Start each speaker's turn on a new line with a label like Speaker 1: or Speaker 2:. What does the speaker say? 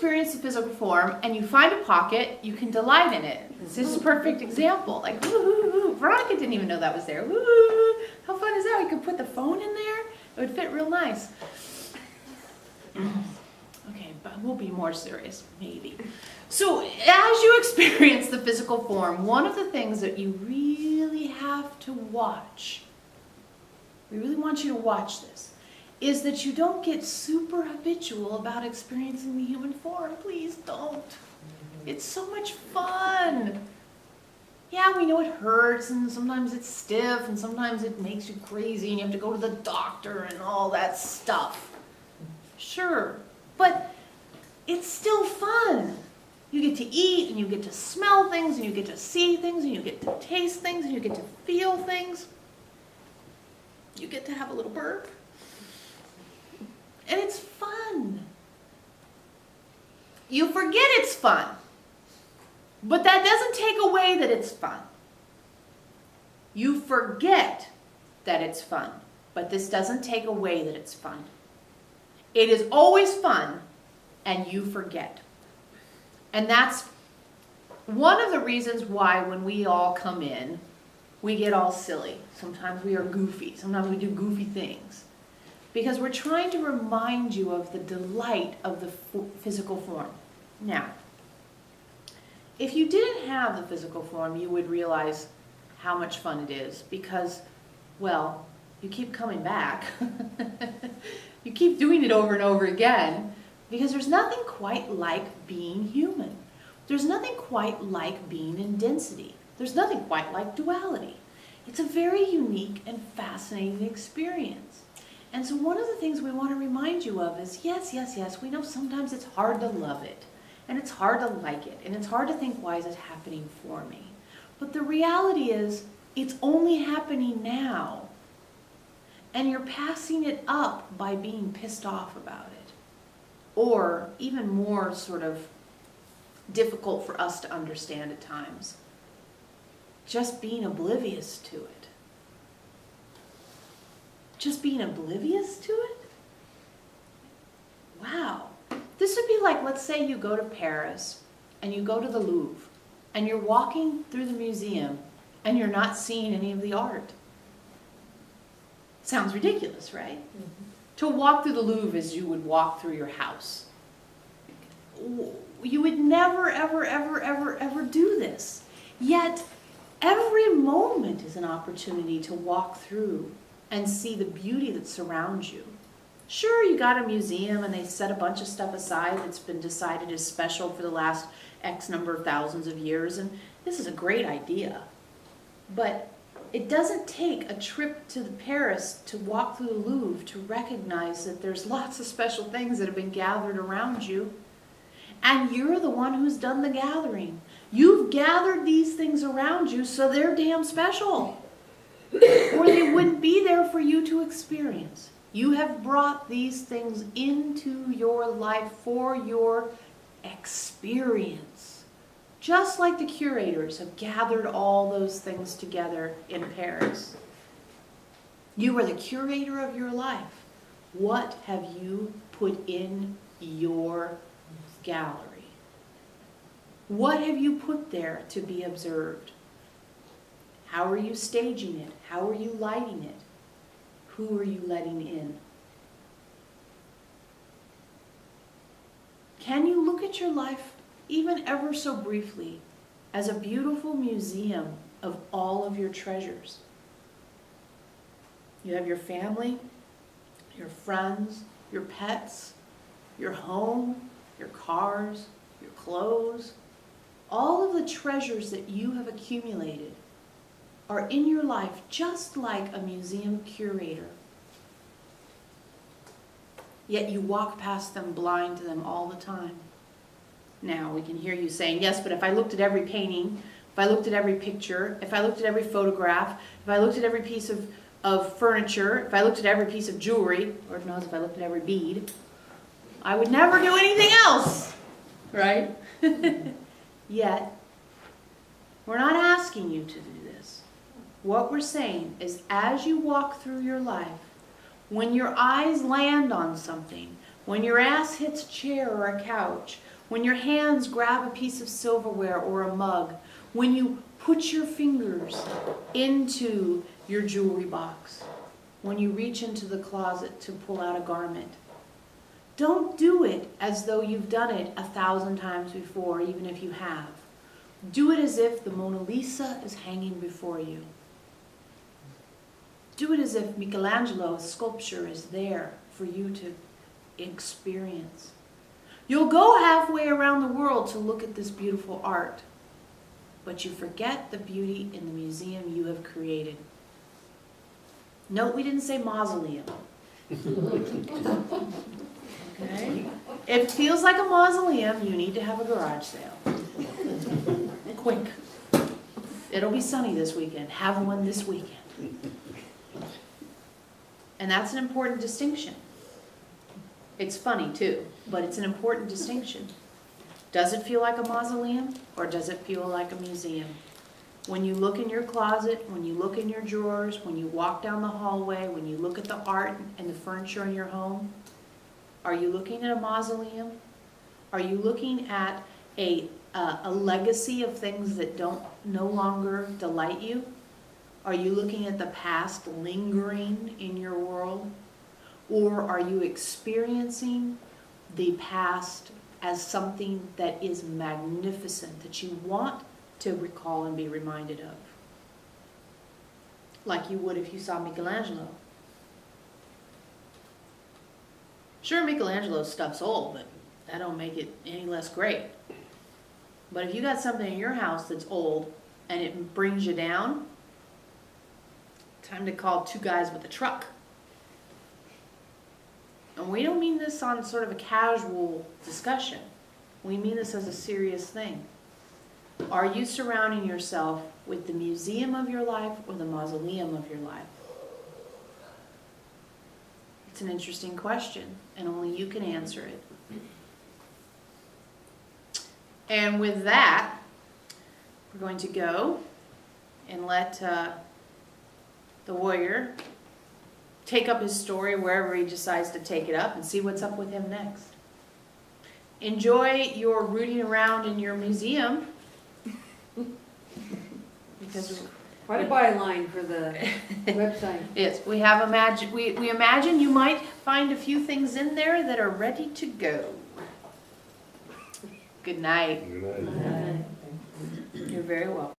Speaker 1: experience the physical form and you find a pocket, you can delight in it. This is a perfect example. Like, woo, Veronica didn't even know that was there. Woo, how fun is that? We could put the phone in there. It would fit real nice. Okay, but we'll be more serious, maybe. So as you experience the physical form, one of the things that you really have to watch, we really want you to watch this, is that you don't get super habitual about experiencing the human form. Please don't. It's so much fun. Yeah, we know it hurts, and sometimes it's stiff, and sometimes it makes you crazy, and you have to go to the doctor and all that stuff. Sure, but it's still fun. You get to eat, and you get to smell things, and you get to see things, and you get to taste things, and you get to feel things. You get to have a little burp. And it's fun. You forget it's fun. But that doesn't take away that it's fun. You forget that it's fun. But this doesn't take away that it's fun. It is always fun, and you forget. And that's one of the reasons why when we all come in, we get all silly. Sometimes we are goofy. Sometimes we do goofy things. Because we're trying to remind you of the delight of the physical form. Now, if you didn't have the physical form, you would realize how much fun it is. Because, well, you keep coming back. You keep doing it over and over again. Because there's nothing quite like being human. There's nothing quite like being in density. There's nothing quite like duality. It's a very unique and fascinating experience. And so one of the things we want to remind you of is, yes, we know sometimes it's hard to love it, and it's hard to like it, and it's hard to think, why is it happening for me? But the reality is, it's only happening now, and you're passing it up by being pissed off about it. Or, even more sort of difficult for us to understand at times, just being oblivious to it. Just being oblivious to it? Wow. This would be like, let's say you go to Paris and you go to the Louvre and you're walking through the museum and you're not seeing any of the art. Sounds ridiculous, right? Mm-hmm. To walk through the Louvre as you would walk through your house. You would never, ever do this. Yet, every moment is an opportunity to walk through and see the beauty that surrounds you. Sure, you got a museum and they set a bunch of stuff aside that's been decided is special for the last X number of thousands of years, and this is a great idea. But it doesn't take a trip to Paris to walk through the Louvre to recognize that there's lots of special things that have been gathered around you, and you're the one who's done the gathering. You've gathered these things around you, so they're damn special. Or they wouldn't be there for you to experience. You have brought these things into your life for your experience. Just like the curators have gathered all those things together in Paris. You are the curator of your life. What have you put in your gallery? What have you put there to be observed? How are you staging it? How are you lighting it? Who are you letting in? Can you look at your life, even ever so briefly, as a beautiful museum of all of your treasures? You have your family, your friends, your pets, your home, your cars, your clothes. All of the treasures that you have accumulated are in your life just like a museum curator. Yet you walk past them blind to them all the time. Now we can hear you saying, yes, but if I looked at every painting, if I looked at every picture, if I looked at every photograph, if I looked at every piece of furniture, if I looked at every piece of jewelry, Lord knows if I looked at every bead, I would never do anything else, right? Yet, we're not asking you to do this. What we're saying is, as you walk through your life, when your eyes land on something, when your ass hits a chair or a couch, when your hands grab a piece of silverware or a mug, when you put your fingers into your jewelry box, when you reach into the closet to pull out a garment. Don't do it as though you've done it 1,000 times before, even if you have. Do it as if the Mona Lisa is hanging before you. Do it as if Michelangelo's sculpture is there for you to experience. You'll go halfway around the world to look at this beautiful art, but you forget the beauty in the museum you have created. Note we didn't say mausoleum. Okay? If it feels like a mausoleum, you need to have a garage sale. Quick. It'll be sunny this weekend. Have one this weekend. And that's an important distinction. It's funny too, but it's an important distinction. Does it feel like a mausoleum or does it feel like a museum? When you look in your closet, when you look in your drawers, when you walk down the hallway, when you look at the art and the furniture in your home, are you looking at a mausoleum? Are you looking at a legacy of things that no longer delight you? Are you looking at the past lingering in your world? Or are you experiencing the past as something that is magnificent, that you want to recall and be reminded of? Like you would if you saw Michelangelo. Sure, Michelangelo's stuff's old, but that don't make it any less great. But if you got something in your house that's old and it brings you down, time to call 2 guys with a truck. And we don't mean this on sort of a casual discussion. We mean this as a serious thing. Are you surrounding yourself with the museum of your life or the mausoleum of your life? It's an interesting question, and only you can answer it. And with that, we're going to go and let the warrior take up his story wherever he decides to take it up and see what's up with him next. Enjoy your rooting around in your museum. Because
Speaker 2: Quite a byline for the website.
Speaker 1: yes, we have we imagine you might find a few things in there that are ready to go. Good night.
Speaker 3: Good night.
Speaker 1: You're very welcome.